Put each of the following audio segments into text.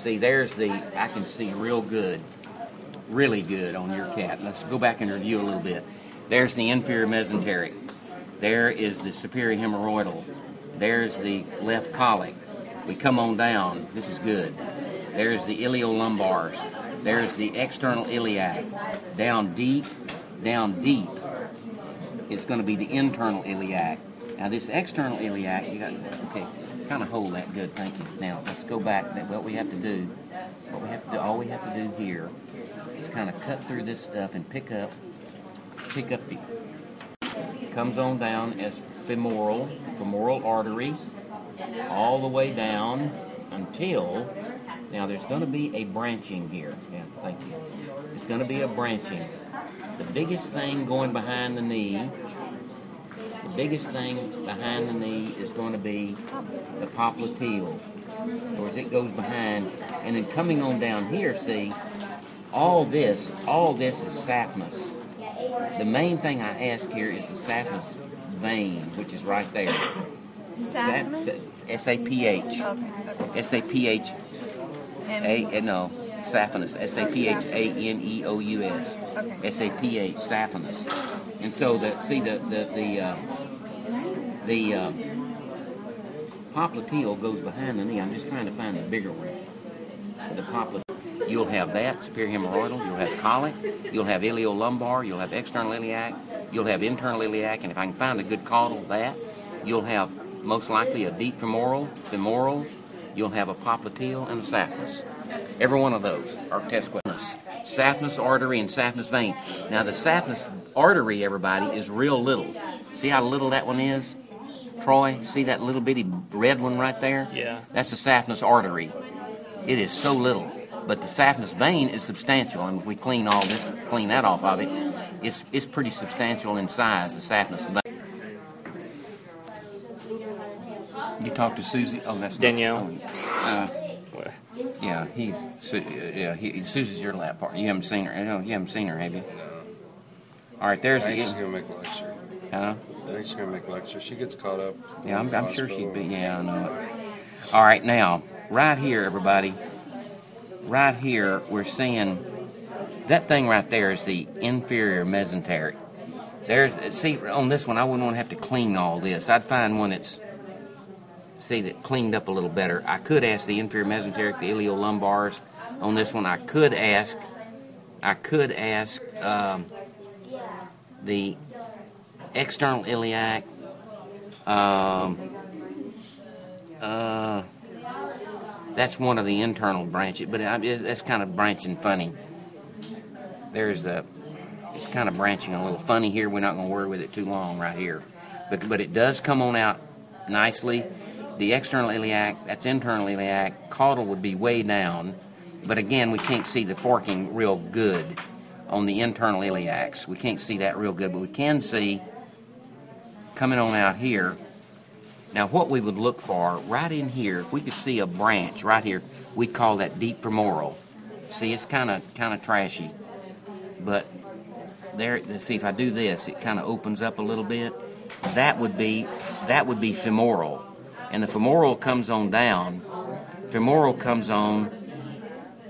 See, there's I can see real good, really good on your cat. Let's go back and review a little bit. There's the inferior mesenteric. There is the superior hemorrhoidal. There's the left colic. We come on down. This is good. There's the iliolumbars. There's the external iliac. Down deep is going to be the internal iliac. Now this external iliac, you got, okay, kind of hold that good, thank you. Now let's go back. All we have to do here is kind of cut through this stuff and pick up the, comes on down as femoral artery, all the way down until, now there's going to be a branching here. Yeah, thank you. There's going to be a branching. The biggest thing going behind the knee, is going to be the popliteal. In other words, it goes behind, and then coming on down here, see, all this is saphenous. The main thing I ask here is the saphenous vein, which is right there. Saphenous? S-A-P-H. Okay. S-A-P-H. No, saphenous. S-A-P-H-A-N-E-O-U-S. Okay. S-A-P-H, saphenous. And so the popliteal goes behind the knee. I'm just trying to find the bigger one. The popliteal. You'll have that, superior hemorrhoidal, you'll have colic, you'll have iliolumbar, you'll have external iliac, you'll have internal iliac, and if I can find a good caudal, that, you'll have most likely a deep femoral, you'll have a popliteal and a saphenous. Every one of those are test questions. Saphenous artery and saphenous vein. Now the saphenous artery, everybody, is real little. See how little that one is? Troy, see that little bitty red one right there? Yeah. That's the saphenous artery. It is so little. But the saphenous vein is substantial, and if we clean that off of it, it's pretty substantial in size, the saphenous vein. You talked to Susie? Oh, that's Danielle. Yeah, Susie's your lab partner. You haven't seen her. No, you haven't seen her, have you? All right, there's I think she's gonna make a lecture. Huh? I think she's gonna make a lecture. She gets caught up. Yeah, I'm sure she'd be. Yeah, I know it. All right, now right here, everybody. Right here, we're seeing that thing right there is the inferior mesenteric. See, on this one, I wouldn't want to have to clean all this. I'd find one that cleaned up a little better. I could ask the inferior mesenteric, the iliolumbars. On this one, I could ask the external iliac. That's one of the internal branches, but that's kind of branching funny. It's kind of branching a little funny here. We're not going to worry with it too long right here. But it does come on out nicely. The external iliac, that's internal iliac. Caudal would be way down. But again, we can't see the forking real good on the internal iliacs. We can't see that real good, but we can see coming on out here. Now, what we would look for right in here, if we could see a branch right here, we'd call that deep femoral. See, it's kind of trashy, but there. See, if I do this, it kind of opens up a little bit. That would be femoral, and the femoral comes on down. Femoral comes on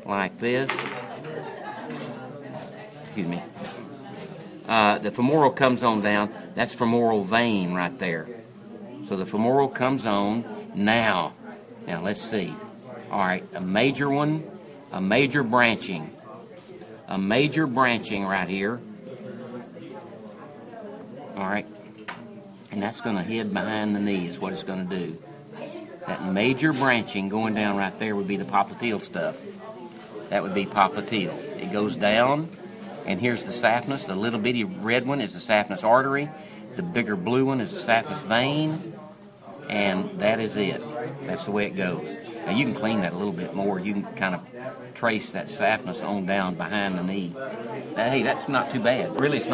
like this. Excuse me. The femoral comes on down. That's femoral vein right there. So the femoral comes on now. Now let's see. All right, a major one, a major branching right here. All right, and that's going to head behind the knee is what it's going to do. That major branching going down right there would be the popliteal stuff. That would be popliteal. It goes down, and here's the saphenous. The little bitty red one is the saphenous artery. The bigger blue one is the saphenous vein, and that is it. That's the way it goes. Now you can clean that a little bit more. You can kind of trace that saphenous on down behind the knee. Now, hey, that's not too bad. Really, it's not.